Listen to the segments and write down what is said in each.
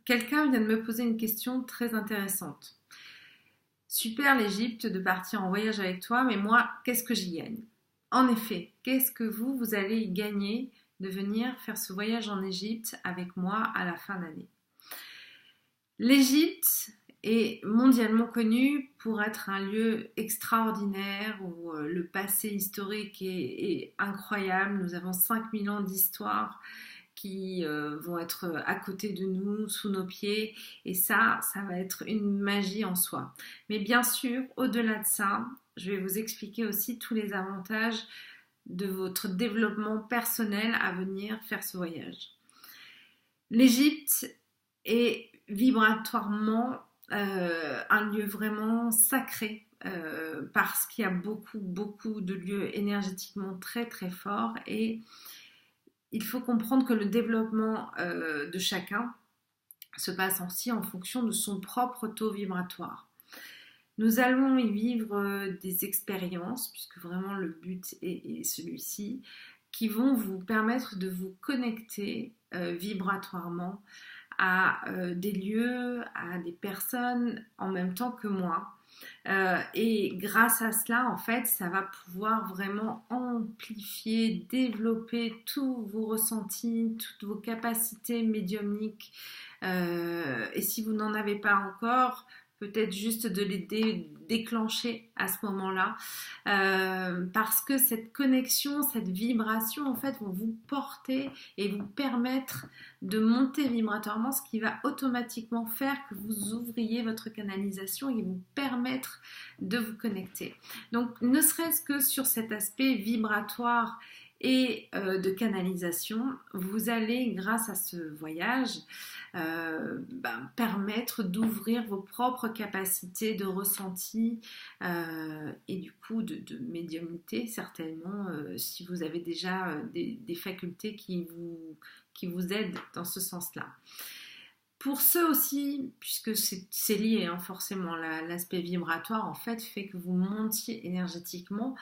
Quelqu'un vient de me poser une question très intéressante. Super l'Égypte de partir en voyage avec toi, mais moi, qu'est-ce que j'y gagne? En effet, qu'est-ce que vous allez y gagner de venir faire ce voyage en Égypte avec moi à la fin d'année? L'Égypte est mondialement connue pour être un lieu extraordinaire où le passé historique est incroyable. Nous avons 5000 ans d'histoire qui vont être à côté de nous, sous nos pieds, et ça va être une magie en soi. Mais bien sûr, au-delà de ça, je vais vous expliquer aussi tous les avantages de votre développement personnel à venir faire ce voyage. L'Égypte est vibratoirement un lieu vraiment sacré parce qu'il y a beaucoup de lieux énergétiquement très très forts et il faut comprendre que le développement de chacun se passe aussi en fonction de son propre taux vibratoire. Nous allons y vivre des expériences, puisque vraiment le but est celui-ci, qui vont vous permettre de vous connecter vibratoirement à des lieux, à des personnes en même temps que moi. Et grâce à cela, en fait, ça va pouvoir vraiment amplifier, développer tous vos ressentis, toutes vos capacités médiumniques. Et si vous n'en avez pas encore, peut-être juste de les déclencher à ce moment-là, parce que cette connexion, cette vibration, en fait, vont vous porter et vous permettre de monter vibratoirement, ce qui va automatiquement faire que vous ouvriez votre canalisation et vous permettre de vous connecter. Donc, ne serait-ce que sur cet aspect vibratoire et de canalisation, vous allez, grâce à ce voyage, permettre d'ouvrir vos propres capacités de ressenti et du coup de médiumnité, certainement, si vous avez déjà des facultés qui vous aident dans ce sens-là. Pour ceux aussi, puisque c'est lié forcément, l'aspect vibratoire en fait fait que vous montiez énergétiquement,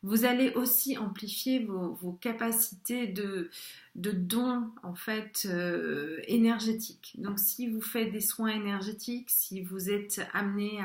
vous allez aussi amplifier vos capacités de dons en fait énergétiques. Donc si vous faites des soins énergétiques, si vous êtes amené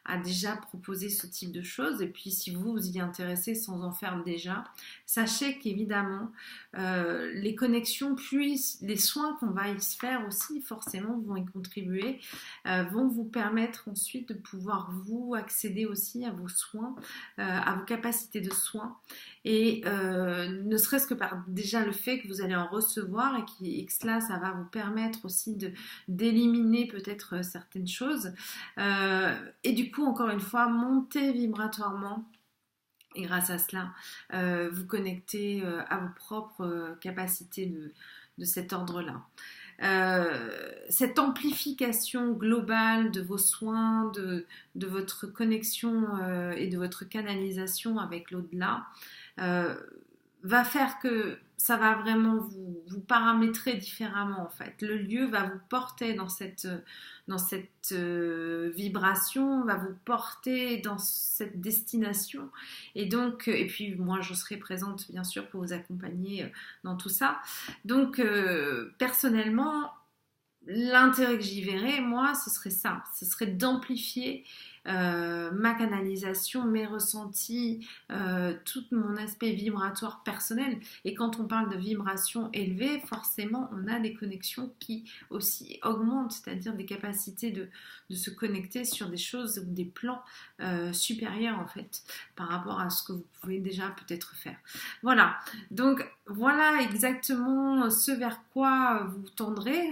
à déjà proposer ce type de choses, et puis si vous vous y intéressez sans en faire déjà, sachez qu'évidemment les connexions plus les soins qu'on va y se faire aussi forcément vont y contribuer, vont vous permettre ensuite de pouvoir vous accéder aussi à vos soins, à vos capacités de soins, et ne serait-ce que par déjà le fait que vous allez en recevoir et que cela ça va vous permettre aussi d'éliminer peut-être certaines choses, et du coup encore une fois monter vibratoirement et grâce à cela vous connecter à vos propres capacités de cet ordre-là. Cette amplification globale de vos soins, de votre connexion et de votre canalisation avec l'au-delà va faire que ça va vraiment vous paramétrer différemment en fait. Le lieu va vous porter dans cette vibration, va vous porter dans cette destination, et donc et puis moi je serai présente bien sûr pour vous accompagner dans tout ça. Donc personnellement, l'intérêt que j'y verrais, moi, ce serait ça, ce serait d'amplifier ma canalisation, mes ressentis, tout mon aspect vibratoire personnel. Et quand on parle de vibration élevée, forcément, on a des connexions qui aussi augmentent, c'est-à-dire des capacités de se connecter sur des choses ou des plans supérieurs, en fait, par rapport à ce que vous pouvez déjà peut-être faire. Voilà, donc voilà exactement ce vers quoi vous tendrez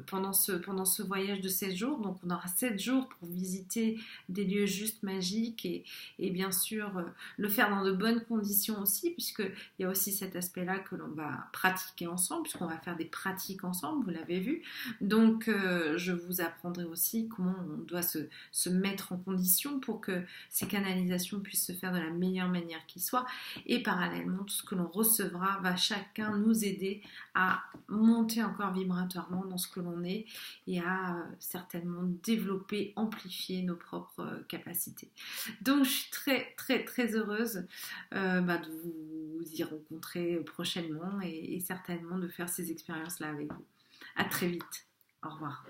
pendant ce voyage de 7 jours. Donc on aura 7 jours pour visiter des lieux juste magiques et bien sûr le faire dans de bonnes conditions aussi, puisqu'il y a aussi cet aspect-là que l'on va pratiquer ensemble, puisqu'on va faire des pratiques ensemble, vous l'avez vu. Donc je vous apprendrai aussi comment on doit se mettre en condition pour que ces canalisations puissent se faire de la meilleure manière qui soit, et parallèlement tout ce que l'on recevra va chacun nous aider à monter encore vibratoirement dans ce que l'on est et à certainement développer, amplifier nos propres capacités. Donc je suis très très très heureuse de vous y rencontrer prochainement et certainement de faire ces expériences-là avec vous. À très vite. Au revoir.